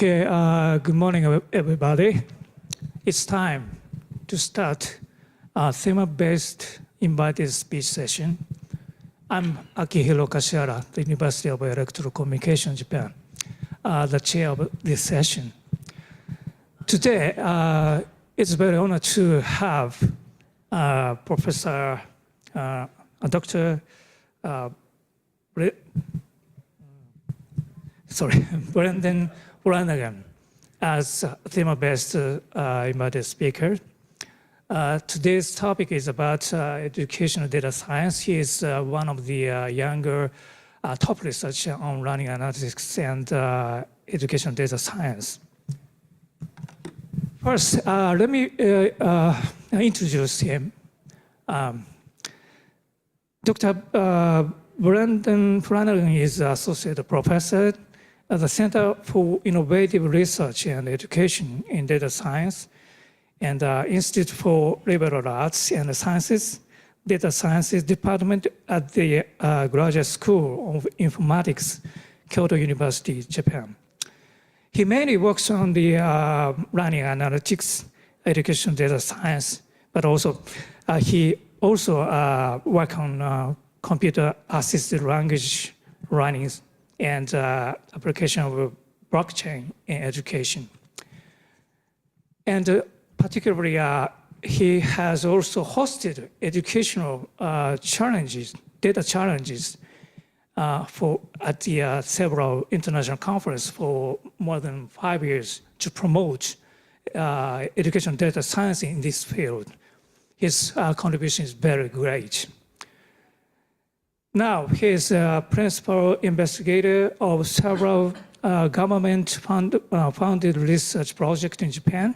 Okay, good morning, everybody. It's time to start a theme-based invited speech session. I'm Akihiro Kashiara, the University of Electrical Communication, Japan, the chair of this session. Today, it's very honored to have Professor, Dr. Brendan Flanagan as theme-based invited speaker. Today's topic is about educational data science. He is one of the younger top researchers on learning analytics and educational data science. First, let me introduce him. Dr. Brendan Flanagan is associate professor at the Center for Innovative Research and Education in Data Science and Institute for Liberal Arts and Sciences, Data Sciences Department at the Graduate School of Informatics, Kyoto University, Japan. He mainly works on the learning analytics, education data science, but also he also works on computer-assisted language learning and application of blockchain in education. And particularly, he has also hosted educational challenges, data challenges at the several international conferences for more than 5 years to promote education data science in this field. His contribution is very great. Now, he is a principal investigator of several government-funded research projects in Japan.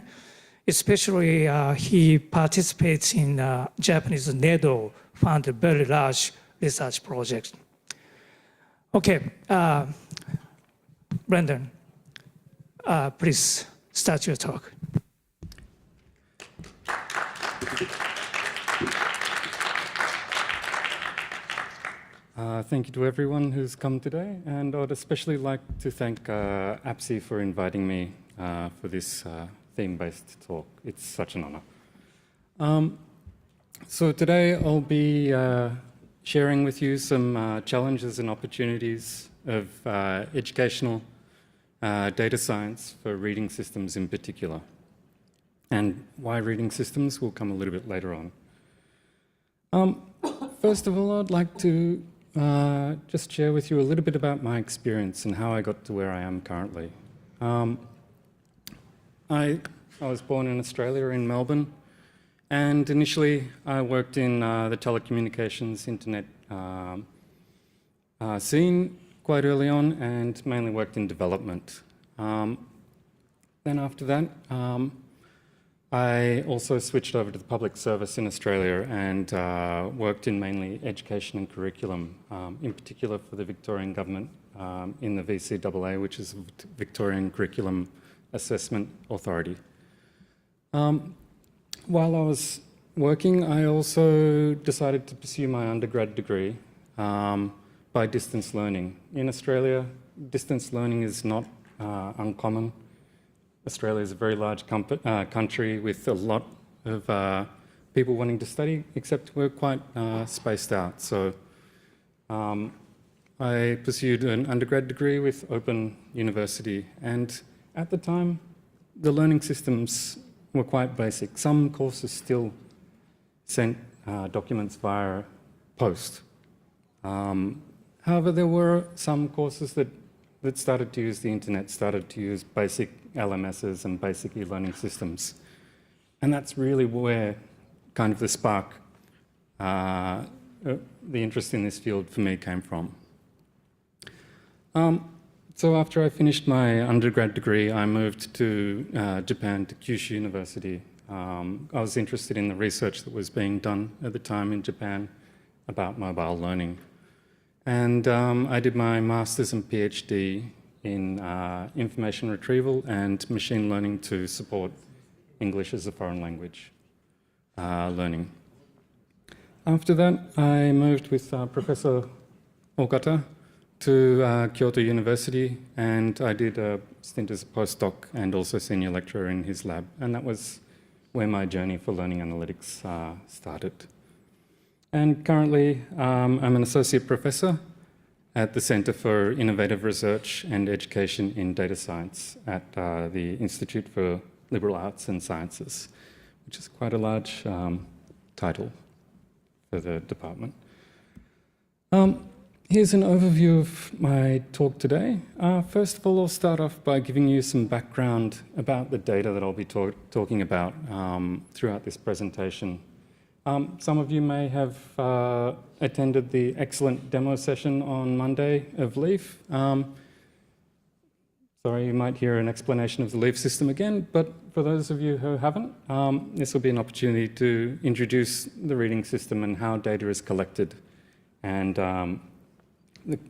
Especially, he participates in Japanese NEDO-funded very large research projects. Okay, Brendan, please start your talk. Thank you to everyone who's come today, and I'd especially like to thank ICCE for inviting me for this theme-based talk. It's such an honor. So today I'll be sharing with you some challenges and opportunities of educational data science for reading systems in particular. And why reading systems will come a little bit later on. First of all, I'd like to just share with you a little bit about my experience and how I got to where I am currently. I was born in Australia, in Melbourne, and initially I worked in the telecommunications internet scene quite early on, and mainly worked in development. Then after that, I also switched over to the public service in Australia and worked in mainly education and curriculum, in particular for the Victorian government in the VCAA, which is Victorian Curriculum Assessment Authority. While I was working, I also decided to pursue my undergrad degree by distance learning. In Australia, distance learning is not uncommon. Australia is a very large country with a lot of people wanting to study, except we're quite spaced out. So I pursued an undergrad degree with Open University, and at the time, the learning systems were quite basic. Some courses still sent documents via post. However, there were some courses that started to use the internet, started to use basic LMSs and basic e-learning systems. And that's really where kind of the spark, the interest in this field for me came from. So after I finished my undergrad degree, I moved to Japan, to Kyushu University. I was interested in the research that was being done at the time in Japan about mobile learning. And I did my master's and PhD in information retrieval and machine learning to support English as a foreign language learning. After that, I moved with Professor Ogata to Kyoto University, and I did a stint as a postdoc and also senior lecturer in his lab, and that was where my journey for learning analytics started. And currently, I'm an associate professor at the Centre for Innovative Research and Education in Data Science at the Institute for Liberal Arts and Sciences, which is quite a large title for the department. Here's an overview of my talk today. First of all, I'll start off by giving you some background about the data that I'll be talking about throughout this presentation. Some of you may have attended the excellent demo session on Monday of LEAF. Sorry, you might hear an explanation of the LEAF system again, but for those of you who haven't, this will be an opportunity to introduce the reading system and how data is collected and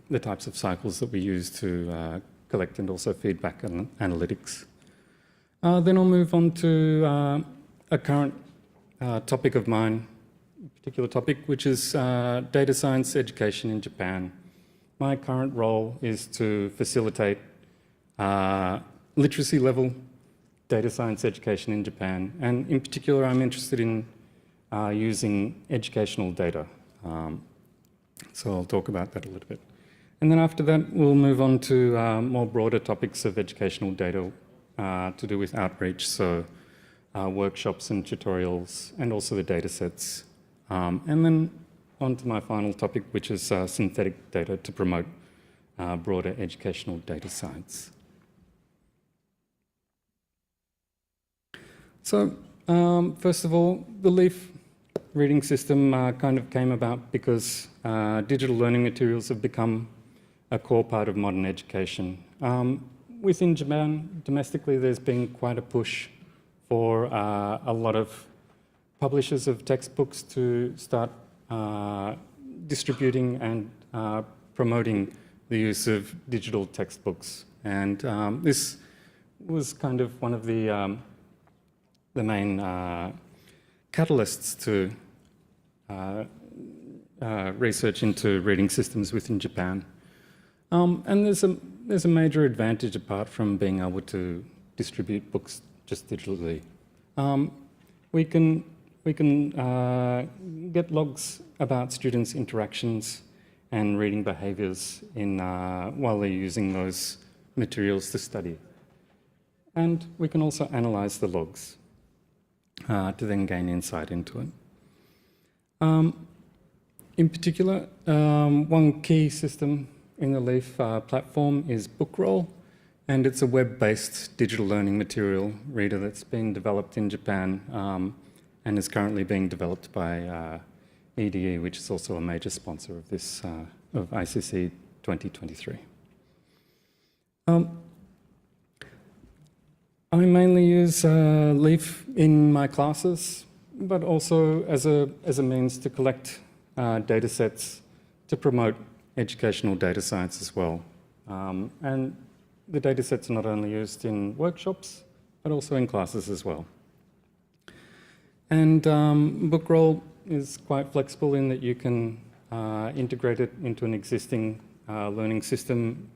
the types of cycles that we use to collect and also feedback and analytics. Then I'll move on to a current topic of mine, a particular topic, which is data science education in Japan. My current role is to facilitate literacy level data science education in Japan, and in particular I'm interested in using educational data. So I'll talk about that a little bit. And then after that, we'll move on to more broader topics of educational data to do with outreach, so workshops and tutorials, and also the data sets. And then on to my final topic, which is synthetic data to promote broader educational data science. So first of all, the LEAF reading system kind of came about because digital learning materials have become a core part of modern education. Within Japan, domestically, there's been quite a push for a lot of publishers of textbooks to start distributing and promoting the use of digital textbooks. And this was kind of one of the main catalysts to research into reading systems within Japan. And there's a major advantage apart from being able to distribute books just digitally. We can get logs about students' interactions and reading behaviours while they're using those materials to study. And we can also analyse the logs to then gain insight into it. In particular, one key system in the LEAF platform is Bookroll, and it's a web-based digital learning material reader that's been developed in Japan and is currently being developed by EDE, which is also a major sponsor of this of ICCE2023. I mainly use LEAF in my classes, but also as a means to collect data sets to promote educational data science as well. And the data sets are not only used in workshops, but also in classes as well. And Bookroll is quite flexible in that you can integrate it into an existing learning system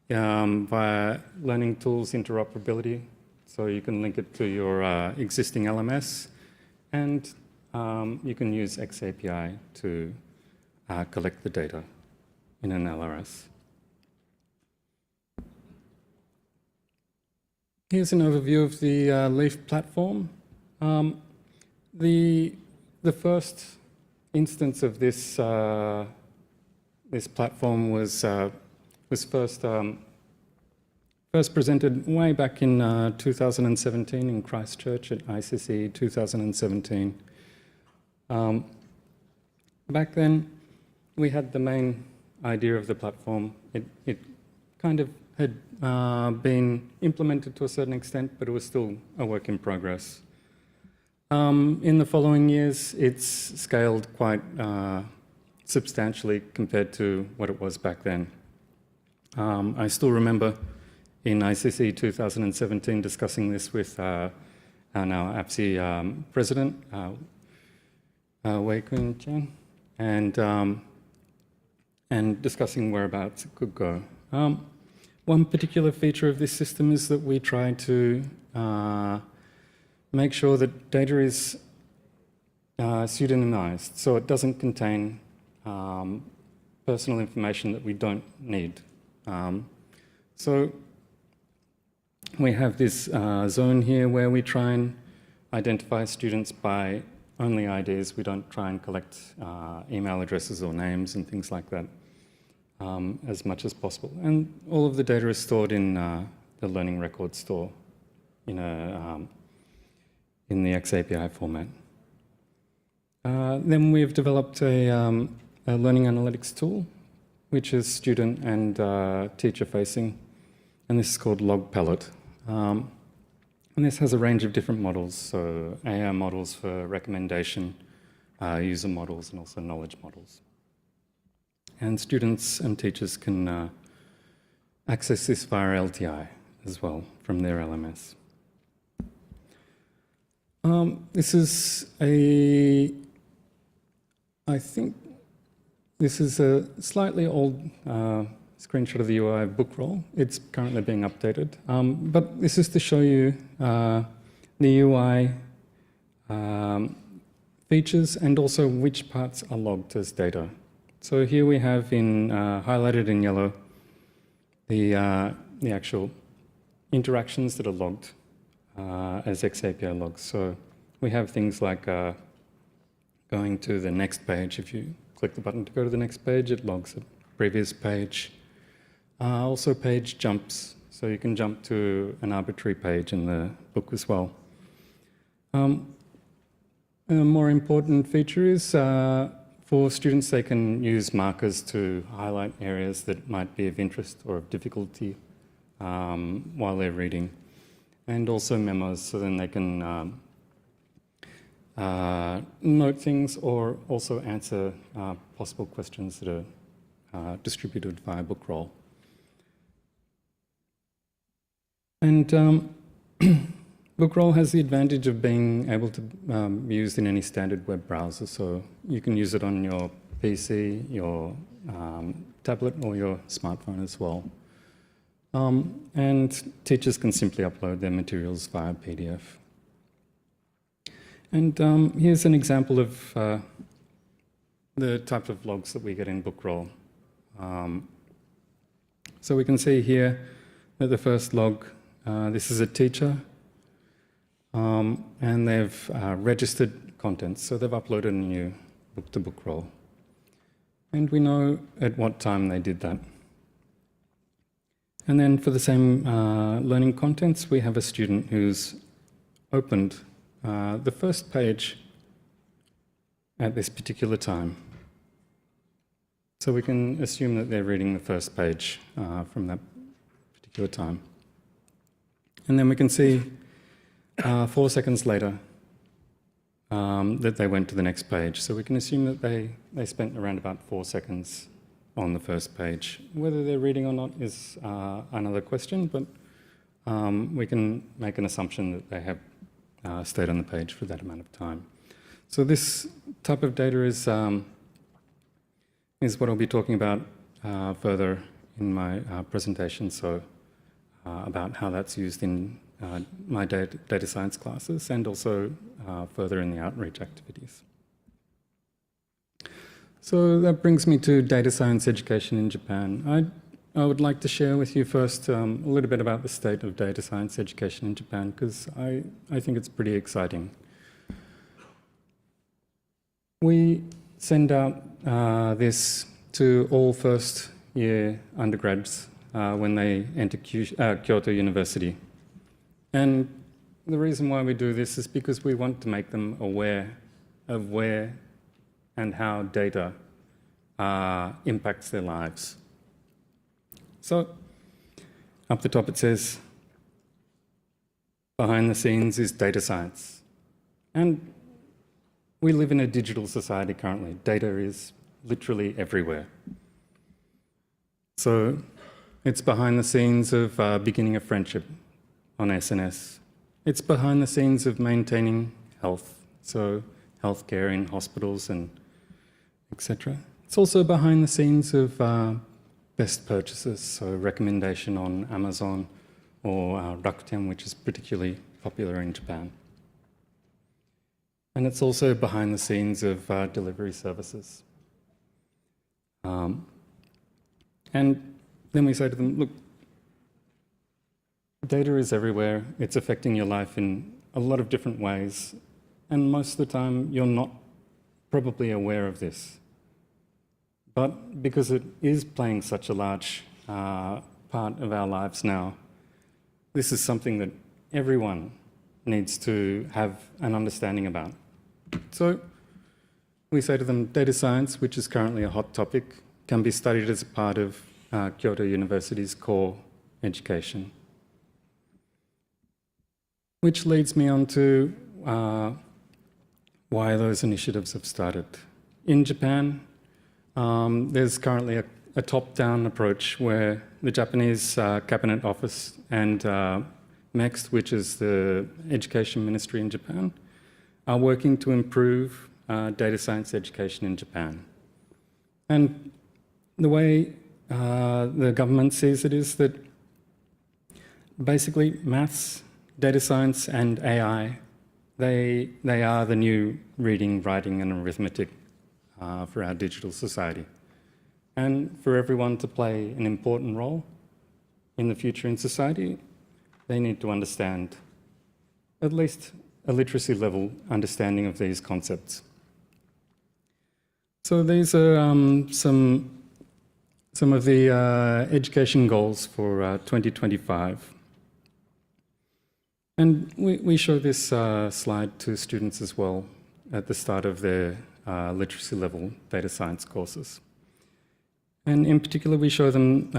via learning tools interoperability. So you can link it to your existing LMS, and you can use XAPI to collect the data in an LRS. Here's an overview of the LEAF platform. The first instance of this this platform was first presented way back in 2017 in Christchurch at ICCE 2017. Back then, we had the main idea of the platform. It kind of had been implemented to a certain extent, but it was still a work in progress. In the following years, it's scaled quite substantially compared to what it was back then. I still remember in ICCE 2017 discussing this with our now APSI president, Wei Kun Chen, and and discussing whereabouts it could go. One particular feature of this system is that we try to make sure that data is pseudonymized, so it doesn't contain personal information that we don't need. So we have this zone here where we try and identify students by only IDs. We don't try and collect email addresses or names and things like that as much as possible. And all of the data is stored in the Learning Record Store in the XAPI format. Then we've developed a learning analytics tool, which is student and teacher facing, and this is called Log Palette. And this has a range of different models, so AI models for recommendation, user models, and also knowledge models. And students and teachers can access this via LTI as well from their LMS. This is I think this is a slightly old screenshot of the UI book roll. It's currently being updated. But this is to show you the UI features and also which parts are logged as data. So here we have highlighted in yellow the actual interactions that are logged as XAPI logs. So we have things like going to the next page. If you click the button to go to the next page, it logs the previous page. Also page jumps, so you can jump to an arbitrary page in the book as well. A more important feature is for students, they can use markers to highlight areas that might be of interest or of difficulty while they're reading. And also memos, so then they can note things or also answer possible questions that are distributed via book roll. And book roll has the advantage of being able to be used in any standard web browser, so you can use it on your PC, your tablet, or your smartphone as well. And teachers can simply upload their materials via PDF. And here's an example of the type of logs that we get in book roll. So we can see here that the first log, this is a teacher, and they've registered contents, so they've uploaded a new book to book roll. And we know at what time they did that. And then for the same learning contents, we have a student who's opened the first page at this particular time. So we can assume that they're reading the first page from that particular time. And then we can see 4 seconds later that they went to the next page. So we can assume that they spent around about 4 seconds on the first page. Whether they're reading or not is another question, but we can make an assumption that they have stayed on the page for that amount of time. So this type of data is what I'll be talking about further in my presentation, so about how that's used in my data science classes and also further in the outreach activities. So that brings me to data science education in Japan. I would like to share with you first a little bit about the state of data science education in Japan, because I think it's pretty exciting. We send out this to all first-year undergrads when they enter Kyoto University. And the reason why we do this is because we want to make them aware of where and how data impacts their lives. So up the top it says, behind the scenes is data science. And we live in a digital society currently. Data is literally everywhere. So it's behind the scenes of beginning a friendship on SNS. It's behind the scenes of maintaining health, so healthcare in hospitals and etc. It's also behind the scenes of best purchases, so recommendation on Amazon or Rakuten, which is particularly popular in Japan. And it's also behind the scenes of delivery services. And then we say to them, look, data is everywhere. It's affecting your life in a lot of different ways. And most of the time, you're not probably aware of this. But because it is playing such a large part of our lives now, this is something that everyone needs to have an understanding about. So we say to them, data science, which is currently a hot topic, can be studied as a part of Kyoto University's core education. Which leads me on to why those initiatives have started. In Japan, there's currently a top-down approach where the Japanese Cabinet Office and MEXT, which is the Education Ministry in Japan, are working to improve data science education in Japan. And the way the government sees it is that basically maths, data science and AI, they are the new reading, writing and arithmetic for our digital society. And for everyone to play an important role in the future in society, they need to understand at least a literacy level understanding of these concepts. So these are some of the education goals for 2025. And we show this slide to students as well at the start of their literacy level data science courses. And in particular, we show them,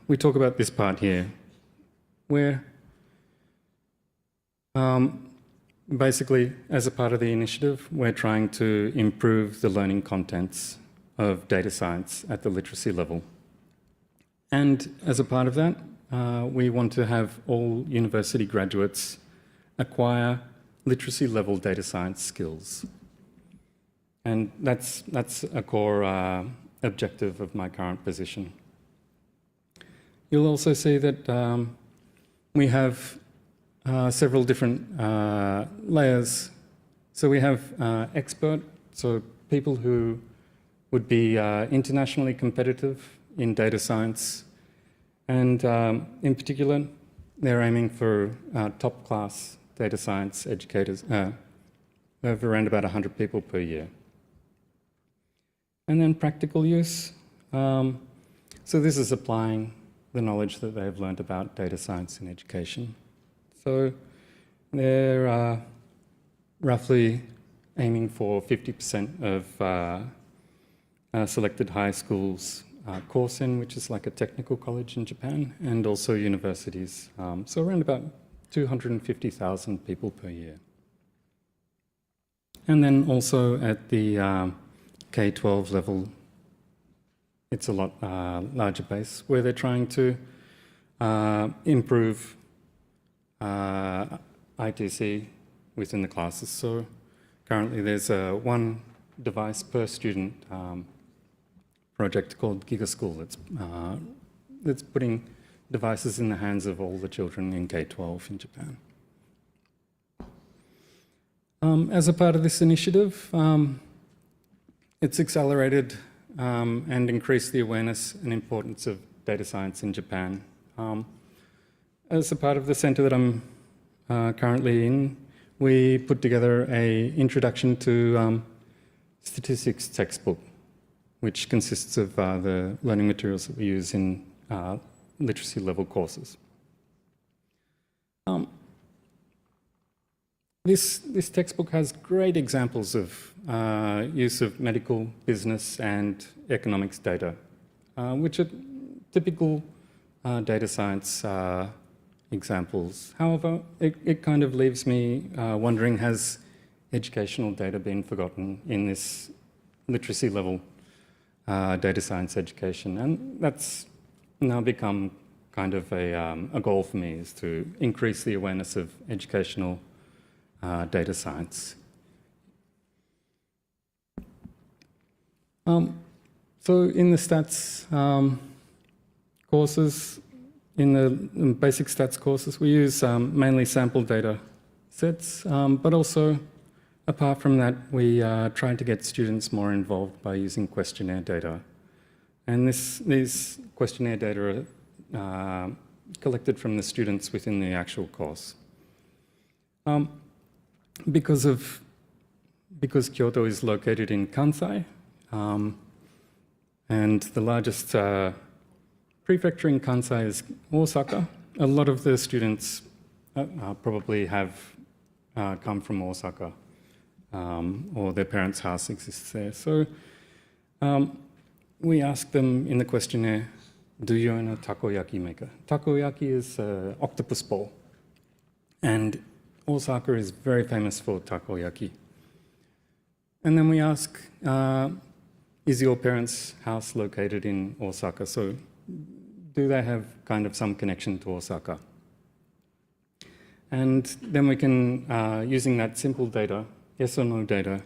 we talk about this part here, where basically, as a part of the initiative, we're trying to improve the learning contents of data science at the literacy level. And as a part of that, we want to have all university graduates acquire literacy level data science skills. And that's a core objective of my current position. You'll also see that we have several different layers. So we have expert, so people who would be internationally competitive in data science. And in particular, they're aiming for top class data science educators, of around about 100 people per year. And then practical use. So this is applying the knowledge that they've learned about data science in education. So they're roughly aiming for 50% of selected high schools course-in, which is like a technical college in Japan, and also universities. So around about 250,000 people per year. And then also at the K-12 level, it's a lot larger base, where they're trying to improve ITC within the classes. So currently there's one device per student project called GigaSchool that's putting devices in the hands of all the children in K-12 in Japan. As a part of this initiative, it's accelerated and increased the awareness and importance of data science in Japan. As a part of the centre that I'm currently in, we put together an introduction to statistics textbook, which consists of the learning materials that we use in literacy level courses. This textbook has great examples of use of medical, business and economics data, which are typical data science examples. However, it kind of leaves me wondering, has educational data been forgotten in this literacy level data science education? And that's now become kind of a goal for me, is to increase the awareness of educational data science. So in the stats courses, in the basic stats courses, we use mainly sample data sets, but also, apart from that, we try to get students more involved by using questionnaire data. And these questionnaire data are collected from the students within the actual course. Because Kyoto is located in Kansai, and the largest prefecture in Kansai is Osaka, a lot of the students probably have come from Osaka, or their parents' house exists there. So we ask them in the questionnaire, do you own a takoyaki maker? Takoyaki is an octopus ball, and Osaka is very famous for takoyaki. And then we ask, is your parents' house located in Osaka? So do they have kind of some connection to Osaka? And then we can, using that simple data, yes or no data,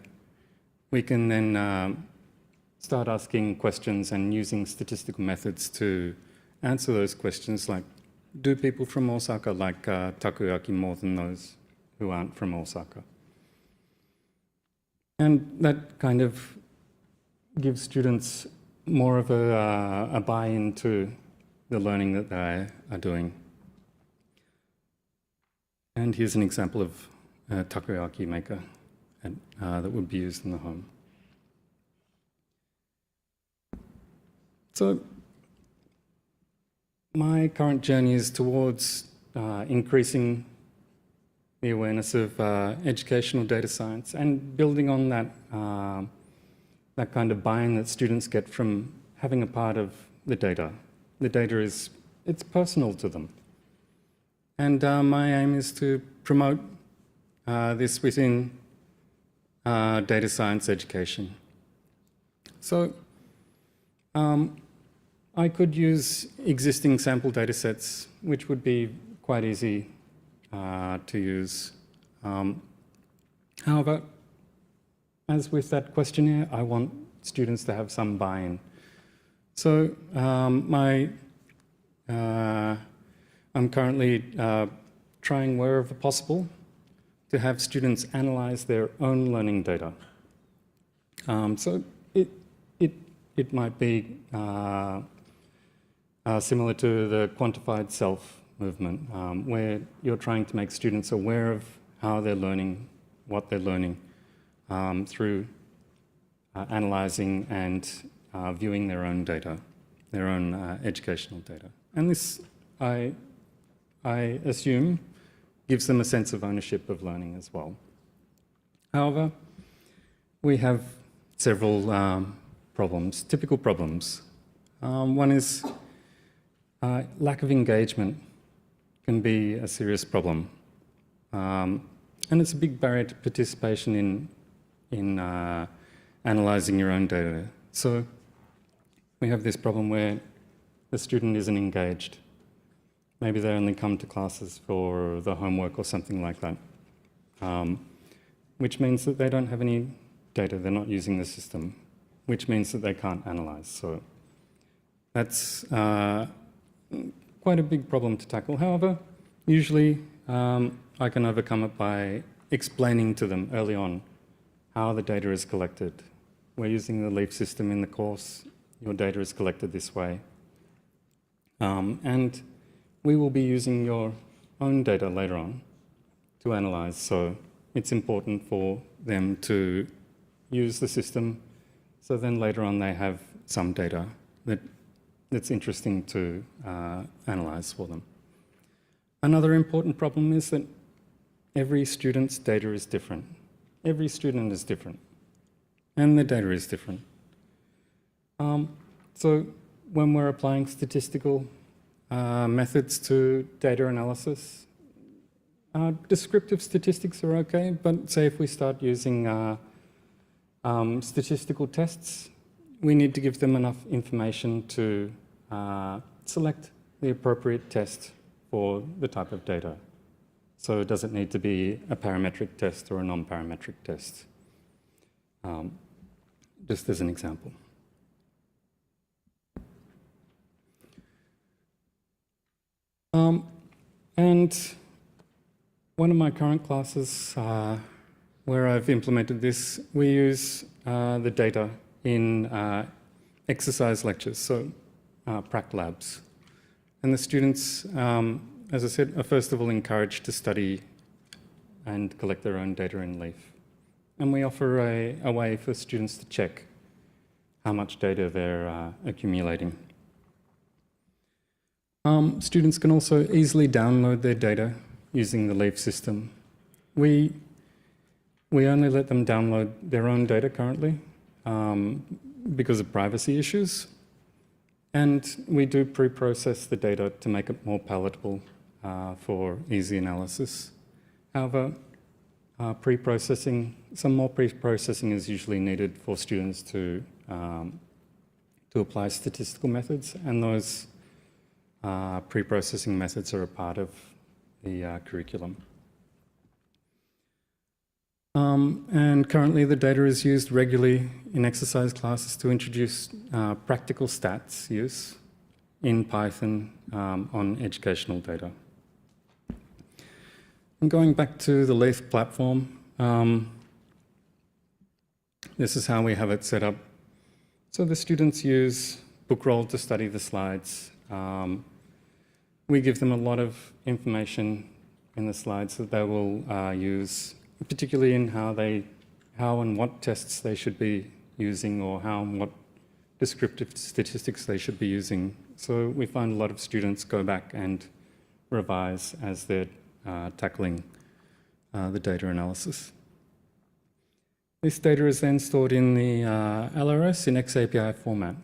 we can then start asking questions and using statistical methods to answer those questions, like, do people from Osaka like takoyaki more than those who aren't from Osaka? And that kind of gives students more of a buy-in to the learning that they are doing. And here's an example of a takoyaki maker that would be used in the home. So my current journey is towards increasing the awareness of educational data science and building on that, that kind of buy-in that students get from having a part of the data. The data it's personal to them. And my aim is to promote this within data science education. So I could use existing sample data sets, which would be quite easy to use. However, as with that questionnaire, I want students to have some buy-in. So I'm currently trying wherever possible to have students analyze their own learning data. So it might be similar to the quantified self movement, where you're trying to make students aware of how they're learning, what they're learning, through analyzing and viewing their own data, their own educational data. And this, I assume, gives them a sense of ownership of learning as well. However, we have several problems, typical problems. One is lack of engagement can be a serious problem. And it's a big barrier to participation in analysing your own data. So we have this problem where the student isn't engaged. Maybe they only come to classes for the homework or something like that, which means that they don't have any data, they're not using the system, which means that they can't analyse. So that's quite a big problem to tackle. However, usually I can overcome it by explaining to them early on how the data is collected. We're using the LEAF system in the course. Your data is collected this way. And we will be using your own data later on to analyse. So it's important for them to use the system, so then later on they have some data that's interesting to analyse for them. Another important problem is that every student's data is different. Every student is different, and the data is different. So when we're applying statistical methods to data analysis, descriptive statistics are okay, but say if we start using statistical tests, we need to give them enough information to select the appropriate test for the type of data. So does it need to be a parametric test or a non-parametric test? Just as an example. And one of my current classes where I've implemented this, we use the data in exercise lectures, so prac labs. And the students, as I said, are first of all encouraged to study and collect their own data in Leaf. And we offer a way for students to check how much data they're accumulating. Students can also easily download their data using the Leaf system. We only let them download their own data currently because of privacy issues. And we do pre-process the data to make it more palatable for easy analysis. However, some more pre-processing is usually needed for students to apply statistical methods, and those pre-processing methods are a part of the curriculum. And currently the data is used regularly in exercise classes to introduce practical stats use in Python on educational data. And going back to the Leaf platform, this is how we have it set up. So the students use Bookroll to study the slides. We give them a lot of information in the slides that they will use, particularly in how and what tests they should be using, or how and what descriptive statistics they should be using. So we find a lot of students go back and revise as they're tackling the data analysis. This data is then stored in the LRS in XAPI format.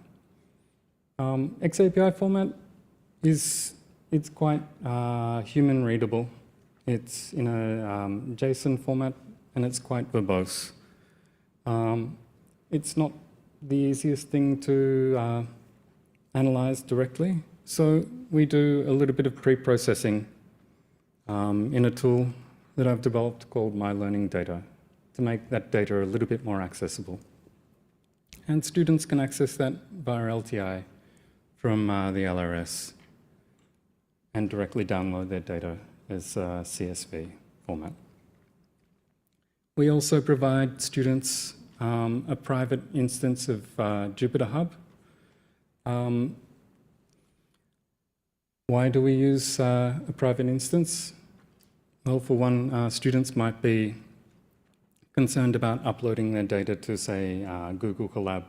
XAPI format it's quite human readable. It's in a JSON format, and it's quite verbose. It's not the easiest thing to analyze directly, so we do a little bit of pre-processing in a tool that I've developed called My Learning Data to make that data a little bit more accessible. And students can access that via LTI from the LRS and directly download their data as CSV format. We also provide students a private instance of Jupyter Hub. Why do we use a private instance? Well, for one, students might be concerned about uploading their data to, say, Google Colab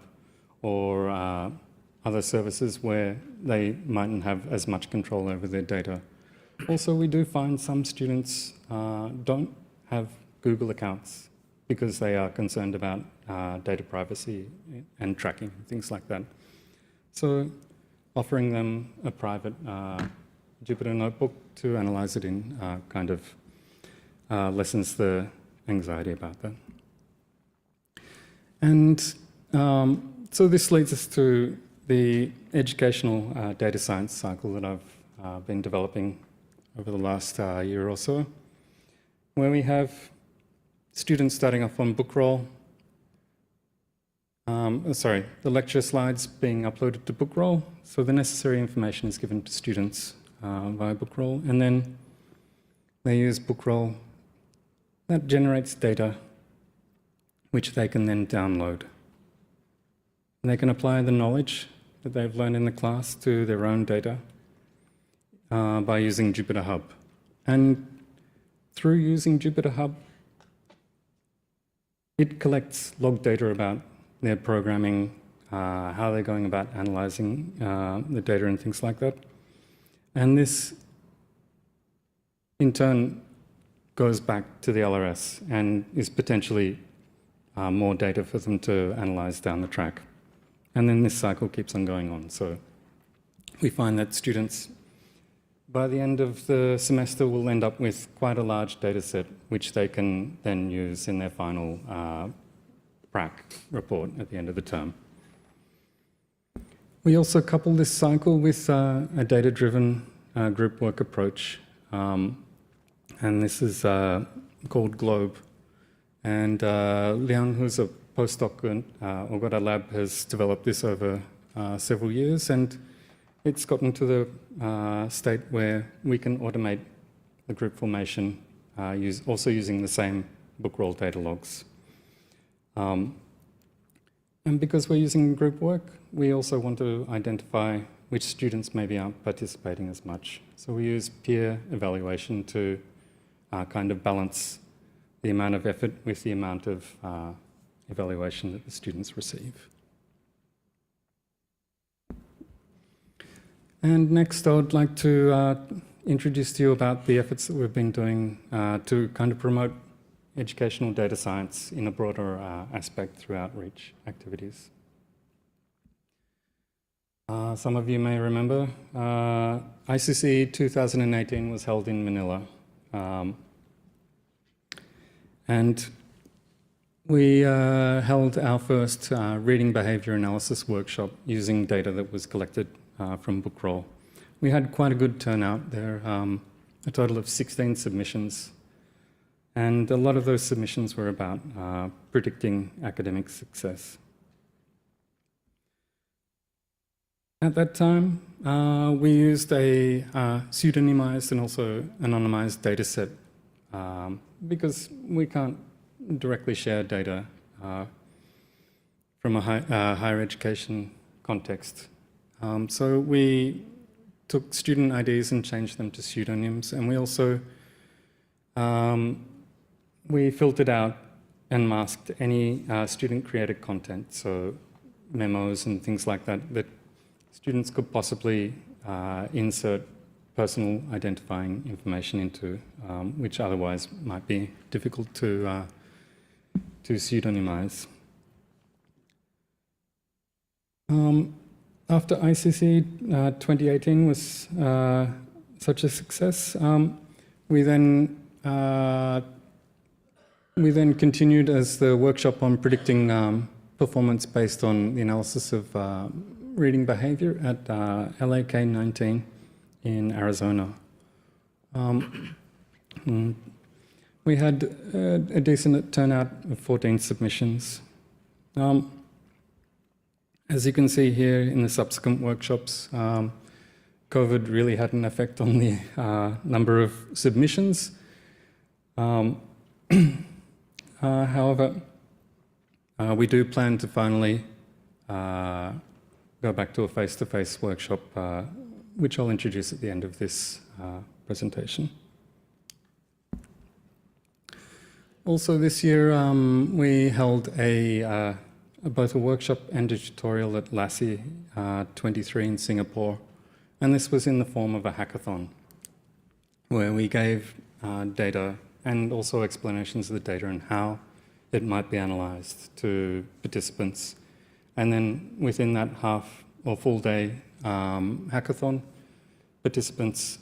or other services where they mightn't have as much control over their data. Also, we do find some students don't have Google accounts because they are concerned about data privacy and tracking, things like that. So offering them a private Jupyter notebook to analyze it in kind of lessens the anxiety about that. And so this leads us to the educational data science cycle that I've been developing over the last year or so, where we have students starting off on Bookroll. The lecture slides being uploaded to Bookroll, so the necessary information is given to students via Bookroll, and then they use Bookroll. That generates data which they can then download. And they can apply the knowledge that they've learned in the class to their own data by using Jupyter Hub. And through using Jupyter Hub, it collects log data about their programming, how they're going about analyzing the data and things like that. And this, in turn, goes back to the LRS and is potentially more data for them to analyze down the track. And then this cycle keeps on going on. So we find that students, by the end of the semester, will end up with quite a large data set, which they can then use in their final prac report at the end of the term. We also couple this cycle with a data-driven group work approach. And this is called GLOBE. And Liang, who's a postdoc at Ogata Lab, has developed this over several years. And it's gotten to the state where we can automate the group formation also using the same book roll data logs. And because we're using group work, we also want to identify which students maybe aren't participating as much. So we use peer evaluation to kind of balance the amount of effort with the amount of evaluation that the students receive. And next, I would like to introduce to you about the efforts that we've been doing to kind of promote educational data science in a broader aspect through outreach activities. Some of you may remember ICCE 2018 was held in Manila. And we held our first reading behaviour analysis workshop using data that was collected from Bookroll. We had quite a good turnout there, a total of 16 submissions. And a lot of those submissions were about predicting academic success. At that time, we used a pseudonymized and also anonymized data set because we can't directly share data from a higher education context. So we took student IDs and changed them to pseudonyms, and we also we filtered out and masked any student-created content, so memos and things like that, that students could possibly insert personal identifying information into, which otherwise might be difficult to pseudonymize. After ICCE 2018 was such a success, we then continued as the workshop on predicting performance based on the analysis of reading behaviour at LAK19 in Arizona. We had a decent turnout of 14 submissions. As you can see here in the subsequent workshops, COVID really had an effect on the number of submissions. However, we do plan to finally go back to a face-to-face workshop, which I'll introduce at the end of this presentation. Also this year, we held both a workshop and a tutorial at ICCE2023 in Singapore, and this was in the form of a hackathon, where we gave data and also explanations of the data and how it might be analysed to participants. And then within that half or full day hackathon, participants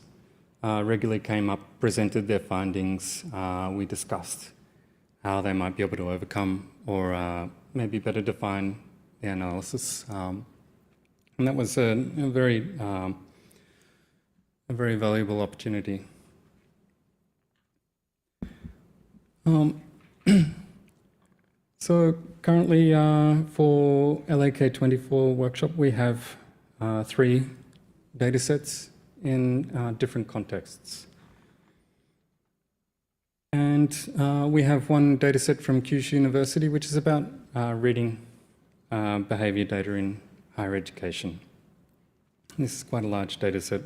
regularly came up, presented their findings. We discussed how they might be able to overcome or maybe better define the analysis. And that was a very valuable opportunity. So currently for LAK24 workshop, we have 3 data sets in different contexts. And we have one data set from Kyushu University, which is about reading behaviour data in higher education. This is quite a large data set,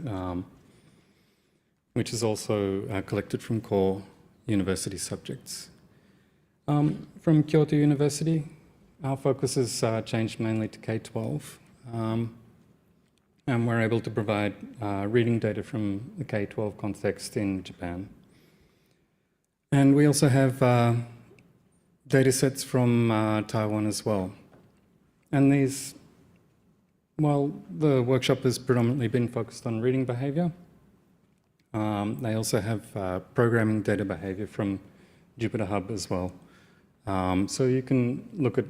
which is also collected from core university subjects. From Kyoto University, our focus has changed mainly to K-12, and we're able to provide reading data from the K-12 context in Japan. And we also have data sets from Taiwan as well. And these, while the workshop has predominantly been focused on reading behaviour, they also have programming data behaviour from Jupyter Hub as well. So you can look at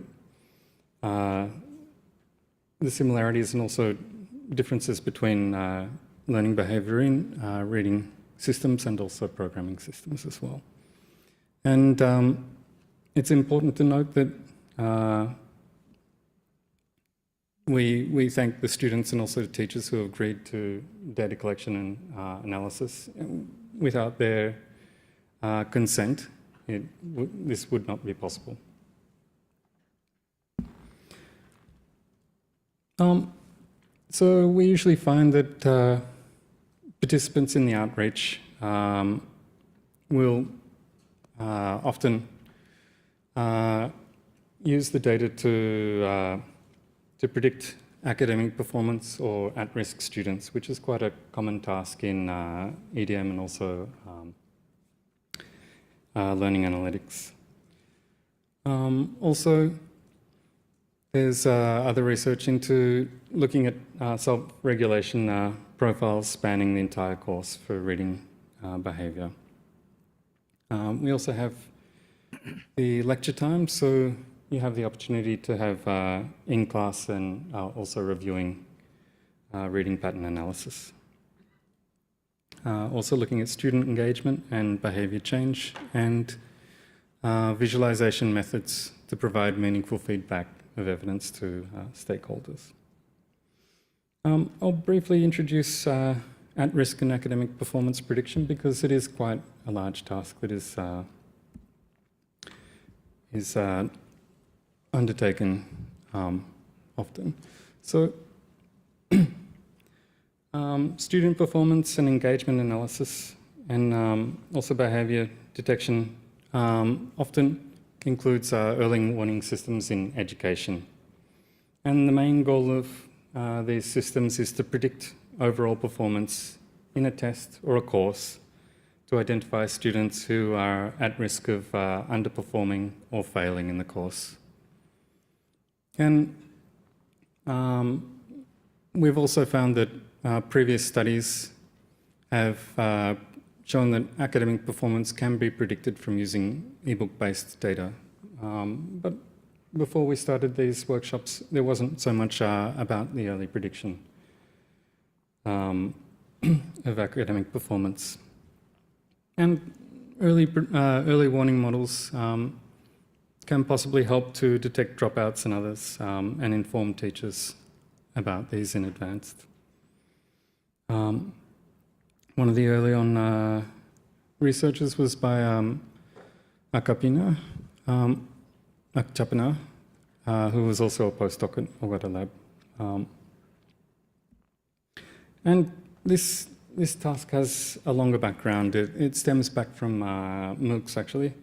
the similarities and also differences between learning behaviour in reading systems and also programming systems as well. And it's important to note that we thank the students and also the teachers who have agreed to data collection and analysis. Without their consent, this would not be possible. So we usually find that participants in the outreach will often use the data to predict academic performance or at-risk students, which is quite a common task in EDM and also learning analytics. Also, there's other research into looking at self-regulation profiles spanning the entire course for reading behaviour. We also have the lecture time, so you have the opportunity to have in-class and also reviewing reading pattern analysis. Also looking at student engagement and behaviour change and visualisation methods to provide meaningful feedback of evidence to stakeholders. I'll briefly introduce at-risk and academic performance prediction because it is quite a large task that is undertaken often. So student performance and engagement analysis and also behaviour detection often includes early warning systems in education. And the main goal of these systems is to predict overall performance in a test or a course to identify students who are at risk of underperforming or failing in the course. And we've also found that previous studies have shown that academic performance can be predicted from using ebook-based data. But before we started these workshops, there wasn't so much about the early prediction of academic performance. And early warning models can possibly help to detect dropouts and others and inform teachers about these in advance. One of the early on researchers was by Akapina, Akchapana, who was also a postdoc at Ogata Lab. And this task has a longer background. It stems back from MOOCs, actually,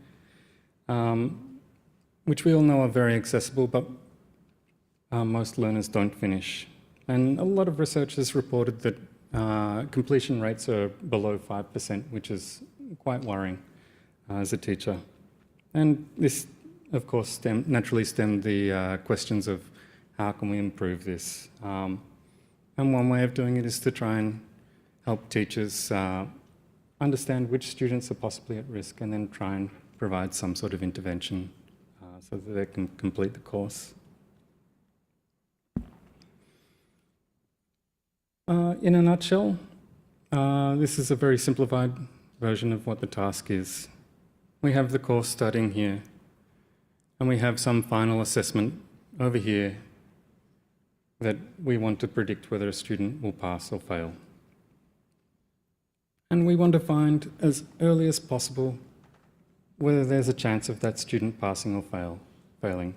which we all know are very accessible, but most learners don't finish. And a lot of research has reported that completion rates are below 5%, which is quite worrying as a teacher. And this, of course, naturally stemmed the questions of how can we improve this? And one way of doing it is to try and help teachers understand which students are possibly at risk and then try and provide some sort of intervention so that they can complete the course. In a nutshell, this is a very simplified version of what the task is. We have the course starting here, and we have some final assessment over here that we want to predict whether a student will pass or fail. And we want to find as early as possible whether there's a chance of that student passing or failing.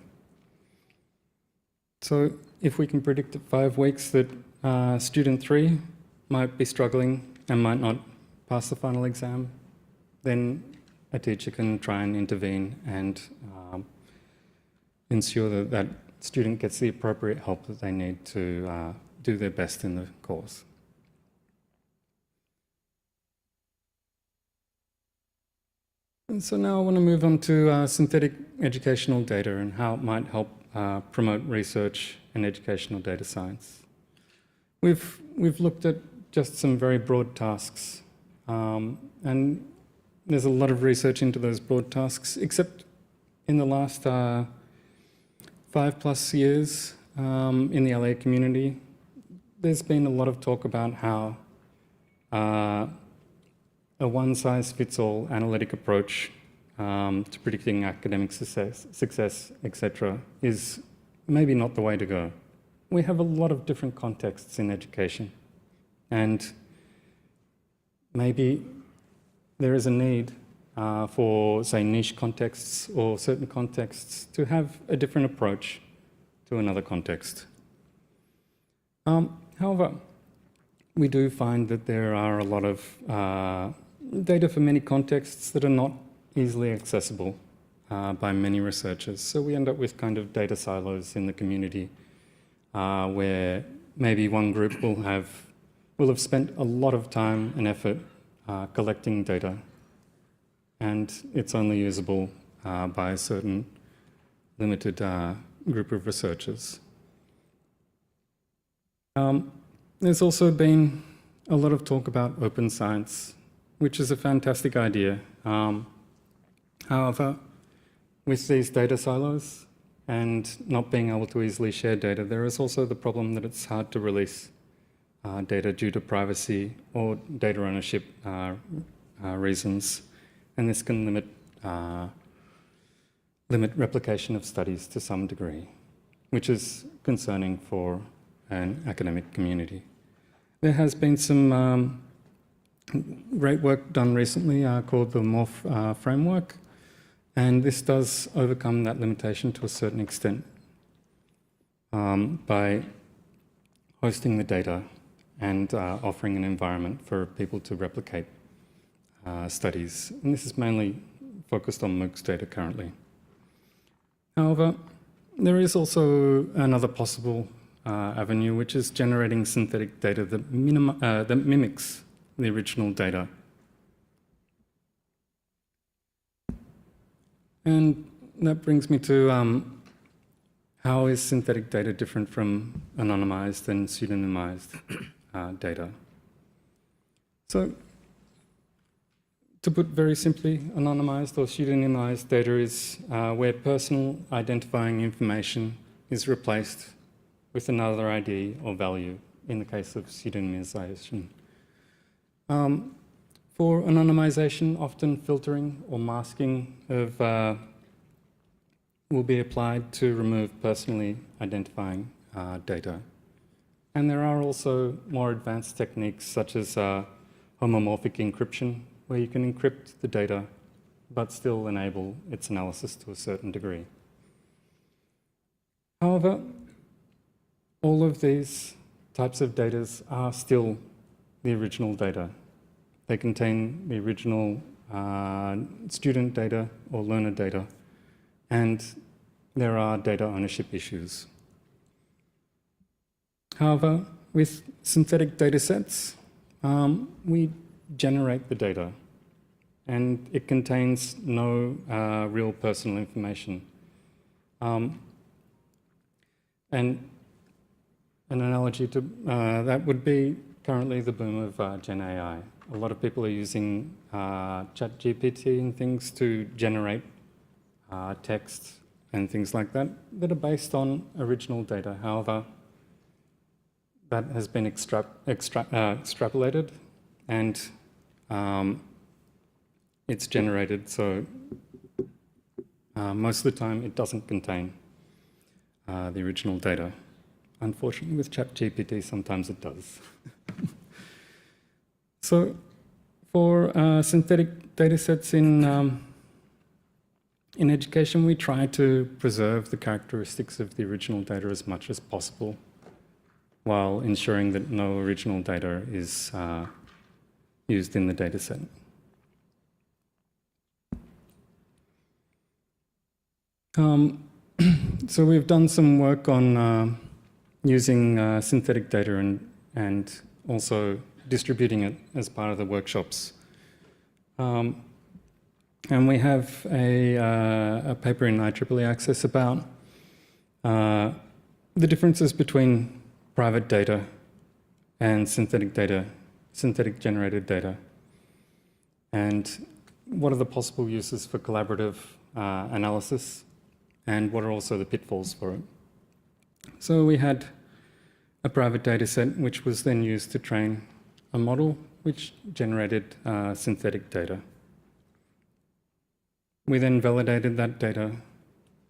So if we can predict at 5 weeks that student 3 might be struggling and might not pass the final exam, then a teacher can try and intervene and ensure that that student gets the appropriate help that they need to do their best in the course. And so now I want to move on to synthetic educational data and how it might help promote research and educational data science. We've looked at just some very broad tasks, and there's a lot of research into those broad tasks, except in the last 5+ years in the LA community, there's been a lot of talk about how a one-size-fits-all analytic approach to predicting academic success, etc., is maybe not the way to go. we have a lot of different contexts in education, and maybe there is a need for, say, niche contexts or certain contexts to have a different approach to another context. However, we do find that there are a lot of data for many contexts that are not easily accessible by many researchers. So we end up with kind of data silos in the community where maybe one group will have spent a lot of time and effort collecting data, and it's only usable by a certain limited group of researchers. There's also been a lot of talk about open science, which is a fantastic idea. However, with these data silos and not being able to easily share data, there is also the problem that it's hard to release data due to privacy or data ownership reasons, and this can limit replication of studies to some degree, which is concerning for an academic community. There has been some great work done recently called the MORPH framework, and this does overcome that limitation to a certain extent by hosting the data and offering an environment for people to replicate studies. And this is mainly focused on MOOCs data currently. However, there is also another possible avenue, which is generating synthetic data that mimics the original data. And that brings me to how is synthetic data different from anonymized and pseudonymized data? So, to put very simply, anonymized or pseudonymized data is where personal identifying information is replaced with another ID or value, in the case of pseudonymization. For anonymization, often filtering or masking of will be applied to remove personally identifying data. And there are also more advanced techniques such as homomorphic encryption, where you can encrypt the data but still enable its analysis to a certain degree. However, all of these types of data are still the original data. They contain the original student data or learner data, and there are data ownership issues. However, with synthetic data sets, we generate the data, and it contains no real personal information. And an analogy to that would be currently the boom of Gen AI. A lot of people are using ChatGPT and things to generate text and things like that that are based on original data. However, that has been extrapolated, and it's generated, so most of the time it doesn't contain the original data. Unfortunately, with ChatGPT, sometimes it does. So, for synthetic data sets in education, we try to preserve the characteristics of the original data as much as possible, while ensuring that no original data is used in the data set. So we've done some work on using synthetic data and also distributing it as part of the workshops. And we have a paper in ICCE Access about the differences between private data and synthetic generated data, and what are the possible uses for collaborative analysis, and what are also the pitfalls for it. So we had a private data set which was then used to train a model which generated synthetic data. We then validated that data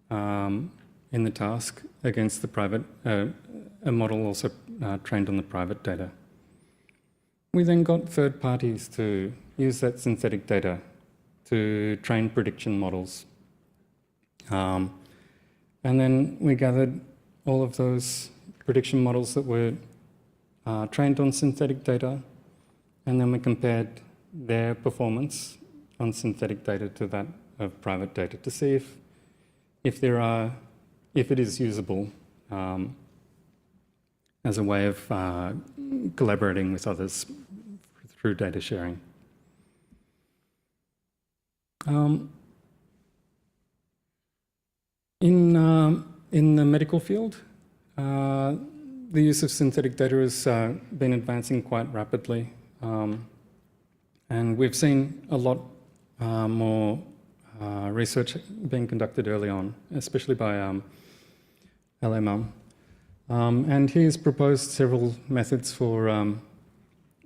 in the task against the a model also trained on the private data. We then got third parties to use that synthetic data to train prediction models. And then we gathered all of those prediction models that were trained on synthetic data, and then we compared their performance on synthetic data to that of private data to see if it is usable as a way of collaborating with others through data sharing. In the medical field, the use of synthetic data has been advancing quite rapidly, and we've seen a lot more research being conducted early on, especially by LMM. And he's proposed several methods for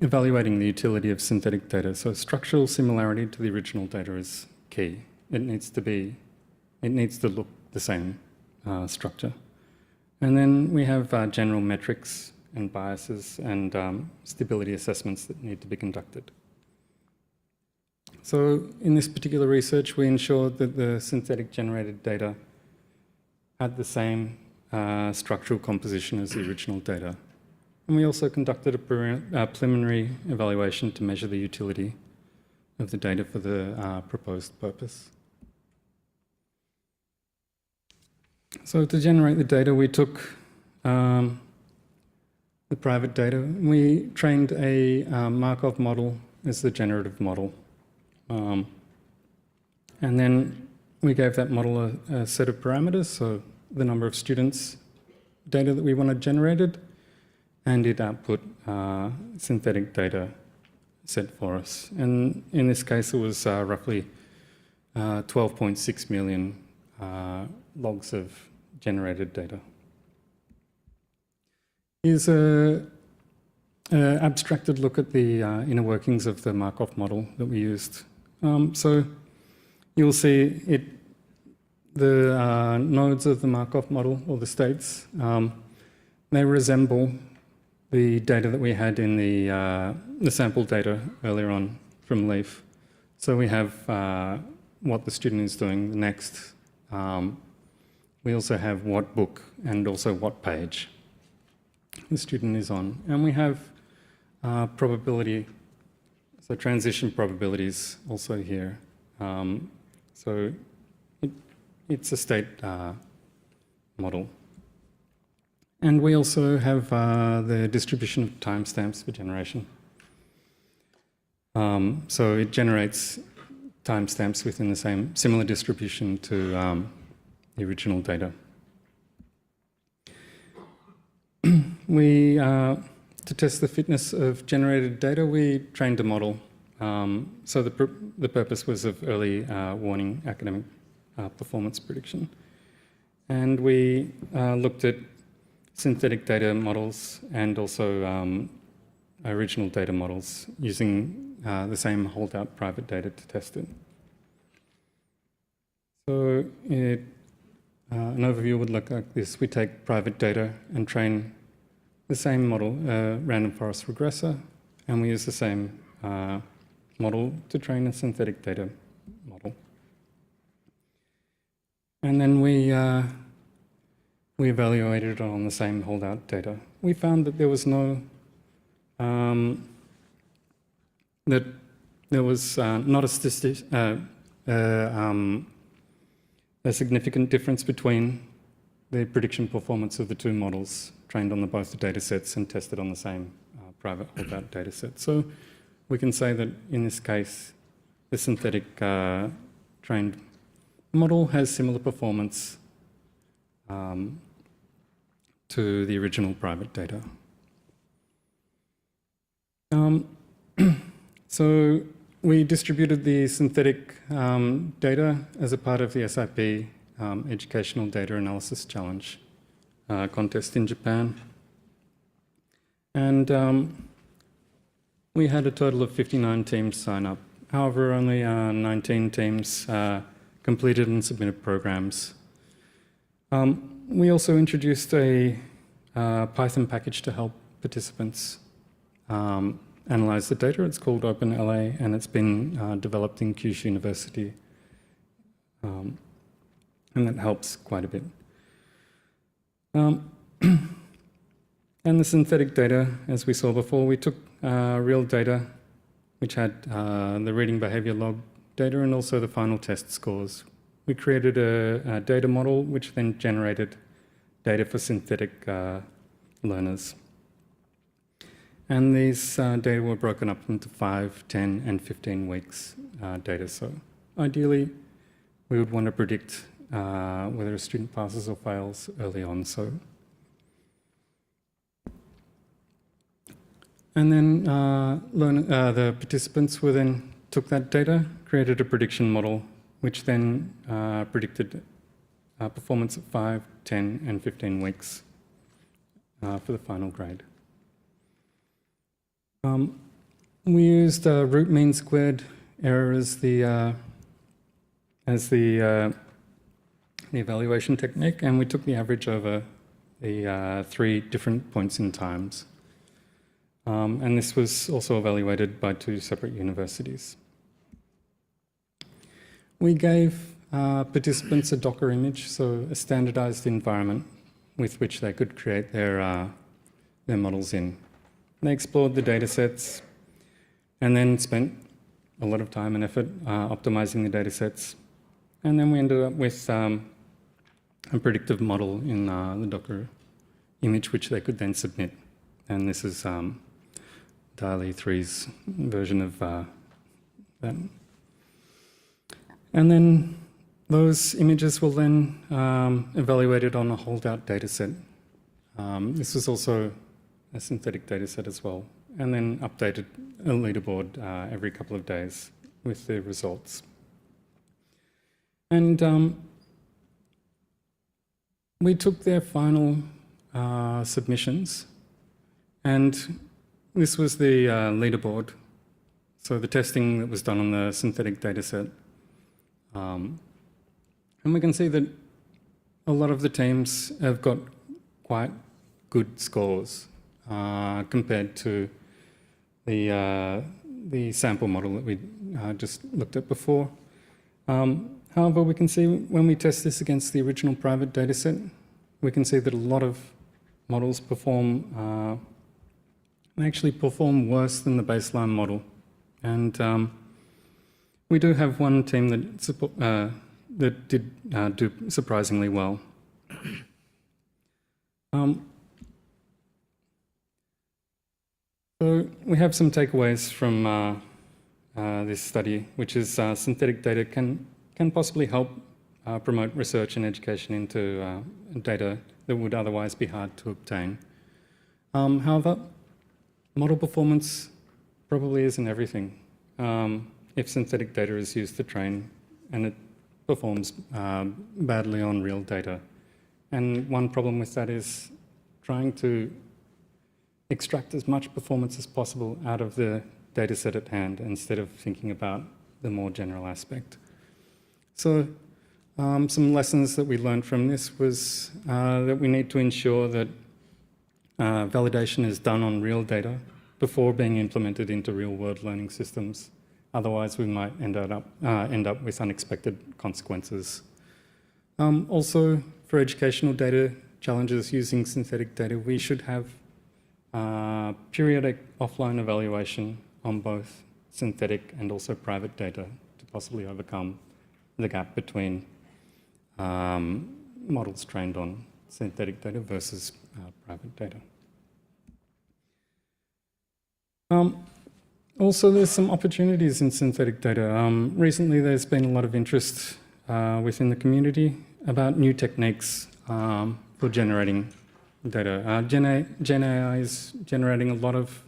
evaluating the utility of synthetic data. So structural similarity to the original data is key. It needs to look the same structure. And then we have general metrics and biases and stability assessments that need to be conducted. So in this particular research, we ensured that the synthetic generated data had the same structural composition as the original data. And we also conducted a preliminary evaluation to measure the utility of the data for the proposed purpose. So to generate the data, we took the private data. We trained a Markov model as the generative model. And then we gave that model a set of parameters, so the number of students, data that we wanted generated, and it output synthetic data set for us. And in this case, it was roughly 12.6 million logs of generated data. Here's an abstracted look at the inner workings of the Markov model that we used. So you'll see the nodes of the Markov model, or the states, they resemble the data that we had in the sample data earlier on from Leaf. So we have what the student is doing next. We also have what book and also what page the student is on. And we have probability, so transition probabilities also here. So it's a state model. And we also have the distribution of timestamps for generation. So it generates timestamps within the similar distribution to the original data. To test the fitness of generated data, we trained a model. So the purpose was of early warning academic performance prediction. And we looked at synthetic data models and also original data models using the same holdout private data to test it. So an overview would look like this. We take private data and train the same model, random forest regressor, and we use the same model to train a synthetic data model. And then we evaluated it on the same holdout data. We found that there was not a significant difference between the prediction performance of the two models trained on both the data sets and tested on the same private holdout data set. So we can say that in this case, the synthetic trained model has similar performance to the original private data. So we distributed the synthetic data as a part of the SIP Educational Data Analysis Challenge contest in Japan. And we had a total of 59 teams sign up. However, only 19 teams completed and submitted programs. We also introduced a a Python package to help participants analyze the data. It's called OpenLA, and it's been developed in Kyushu University. And that helps quite a bit. And the synthetic data, as we saw before, we took real data, which had the reading behavior log data and also the final test scores. We created a data model, which then generated data for synthetic learners. And these data were broken up into 5, 10, and 15 weeks data. So ideally, we would want to predict whether a student passes or fails early on. And then the participants took that data, created a prediction model, which then predicted performance at 5, 10, and 15 weeks for the final grade. We used root mean squared error as the evaluation technique, and we took the average over the 3 different points in times. And this was also evaluated by 2 separate universities. We gave participants a Docker image, so a standardized environment with which they could create their models in. They explored the data sets and then spent a lot of time and effort optimizing the data sets. And then we ended up with a predictive model in the Docker image, which they could then submit. And this is DALI 3's version of that. And then those images will then evaluated on a holdout data set. This was also a synthetic data set as well, and then updated a leaderboard every couple of days with the results. And we took their final submissions, and this was the leaderboard. So the testing that was done on the synthetic data set. And we can see that a lot of the teams have got quite good scores compared to the sample model that we just looked at before. However, we can see when we test this against the original private data set, we can see that a lot of models actually perform worse than the baseline model. And we do have one team that did do surprisingly well. So we have some takeaways from this study, which is synthetic data can possibly help promote research and education into data that would otherwise be hard to obtain. However, model performance probably isn't everything. If synthetic data is used to train and it performs badly on real data. And one problem with that is trying to extract as much performance as possible out of the data set at hand instead of thinking about the more general aspect. So some lessons that we learned from this was that we need to ensure that validation is done on real data before being implemented into real-world learning systems. Otherwise, we might end up with unexpected consequences. Also, for educational data challenges using synthetic data, we should have periodic offline evaluation on both synthetic and also private data to possibly overcome the gap between models trained on synthetic data versus private data. Also, there's some opportunities in synthetic data. Recently, there's been a lot of interest within the community about new techniques for generating data. Gen AI is generating a lot of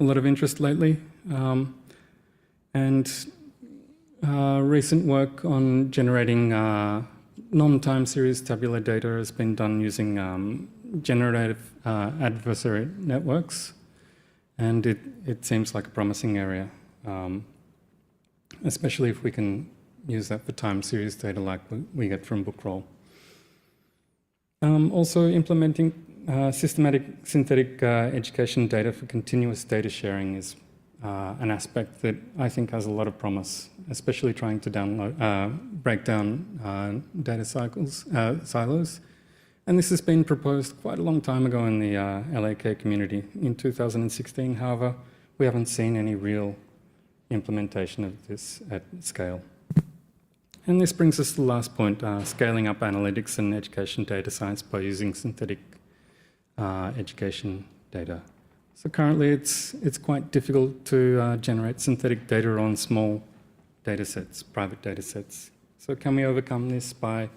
interest lately, and recent work on generating non-time series tabular data has been done using generative adversarial networks, and it seems like a promising area, especially if we can use that for time series data like we get from Bookroll. Also implementing systematic synthetic education data for continuous data sharing is an aspect that I think has a lot of promise, especially trying to break down data silos. And this has been proposed quite a long time ago in the LAK community in 2016. However, we haven't seen any real implementation of this at scale. And this brings us to the last point, scaling up analytics and education data science by using synthetic education data. So currently it's quite difficult to generate synthetic data on small data sets, private data sets. So can we overcome this by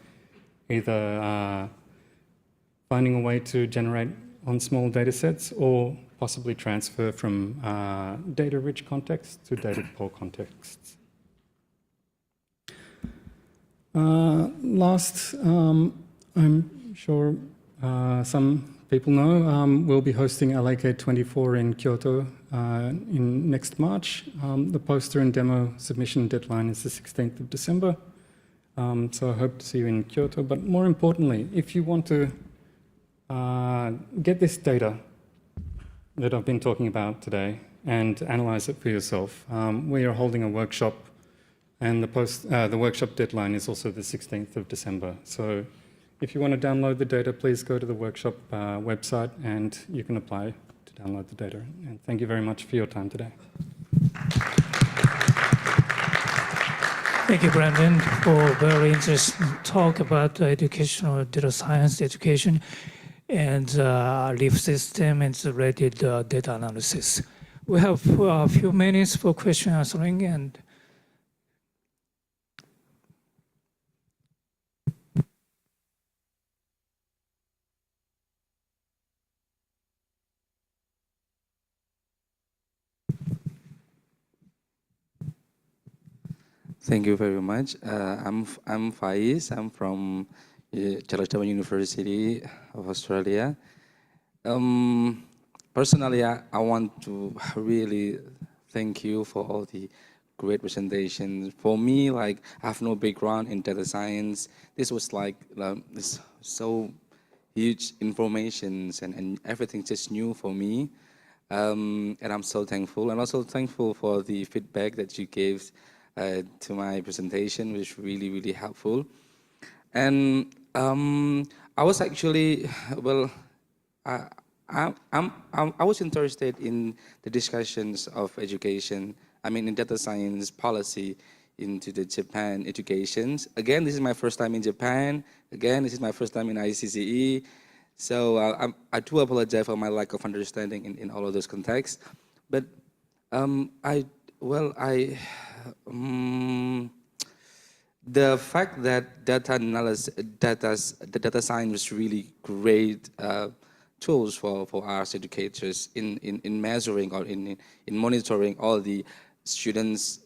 either finding a way to generate on small data sets or possibly transfer from data-rich contexts to data-poor contexts? Last, I'm sure some people know, we'll be hosting ICCE2023 in Kyoto in next March. The poster and demo submission deadline is the 16th of December. So I hope to see you in Kyoto. But more importantly, if you want to get this data that I've been talking about today and analyze it for yourself, we are holding a workshop, and the workshop deadline is also the 16th of December. So if you want to download the data, please go to the workshop website and you can apply to download the data. And thank you very much for your time today. Thank you, Brandon, for a very interesting talk about educational data science education and leaf system and related data analysis. We have a few minutes for question answering, and thank you very much. I'm Faiz. I'm from Charles University of Australia. Personally, I want to really thank you for all the great presentations. For me, like, I have no background in data science. This was like this so huge information and everything just new for me. And I'm so thankful. And also thankful for the feedback that you gave to my presentation, which really, really helpful. And I was actually, well, I was interested in the discussions of education. I mean, in data science policy into the Japan educations. Again, this is my first time in Japan. Again, this is my first time in ICCE. So I do apologize for my lack of understanding in all of those contexts. But the fact that data analysis, the data science was really great tools for us educators in measuring or in monitoring all the students'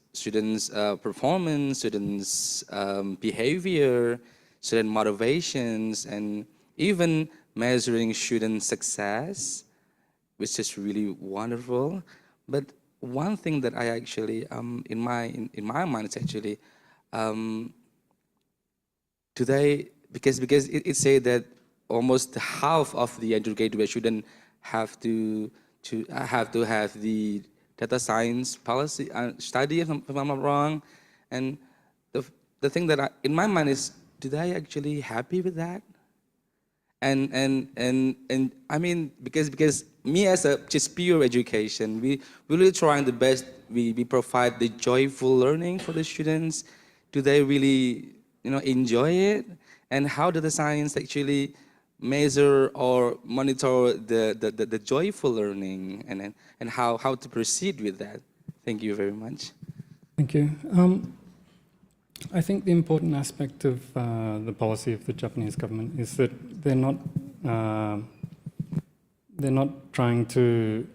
performance, students' behavior, student motivations, and even measuring student success, which is really wonderful. But one thing that I actually in my mind is actually today, because it said that almost half of the undergraduate students have to have the data science policy study, if I'm not wrong. And the thing that in my mind is, do they actually happy with that? And I mean, because me as a just pure education, we really trying the best. We provide the joyful learning for the students. Do they really enjoy it? And how do the science actually measure or monitor the joyful learning, and how to proceed with that? Thank you very much. Thank you. I think the important aspect of the policy of the Japanese government is that they're not trying to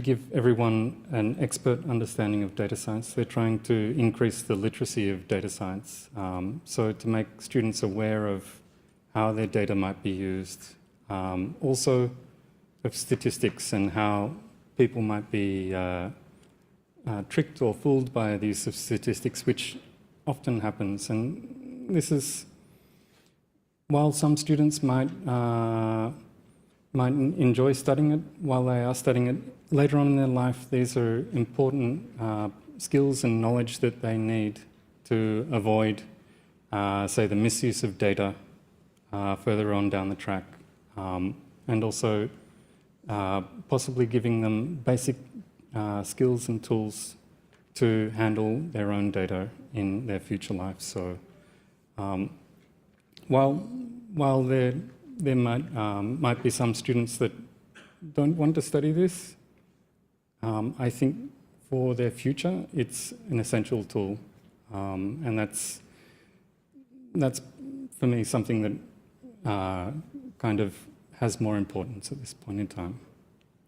give everyone an expert understanding of data science. They're trying to increase the literacy of data science, so to make students aware of how their data might be used, also of statistics and how people might be tricked or fooled by the use of statistics, which often happens. And this is while some students might enjoy studying it while they are studying it, later on in their life, these are important skills and knowledge that they need to avoid, say, the misuse of data further on down the track, and also possibly giving them basic skills and tools to handle their own data in their future life. So while there might be some students that don't want to study this, I think for their future it's an essential tool, and that's for me something that kind of has more importance at this point in time.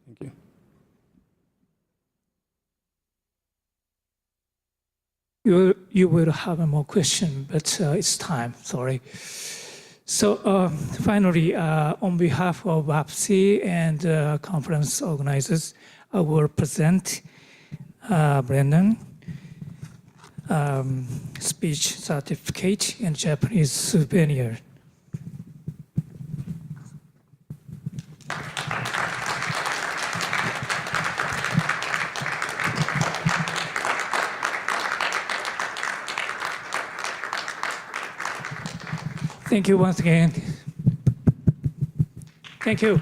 Thank you. You will have more question, but it's time, sorry. So finally, on behalf of ICCE and conference organizers, I will present Brendan speech certificate and Japanese souvenir. Thank you once again. Thank you.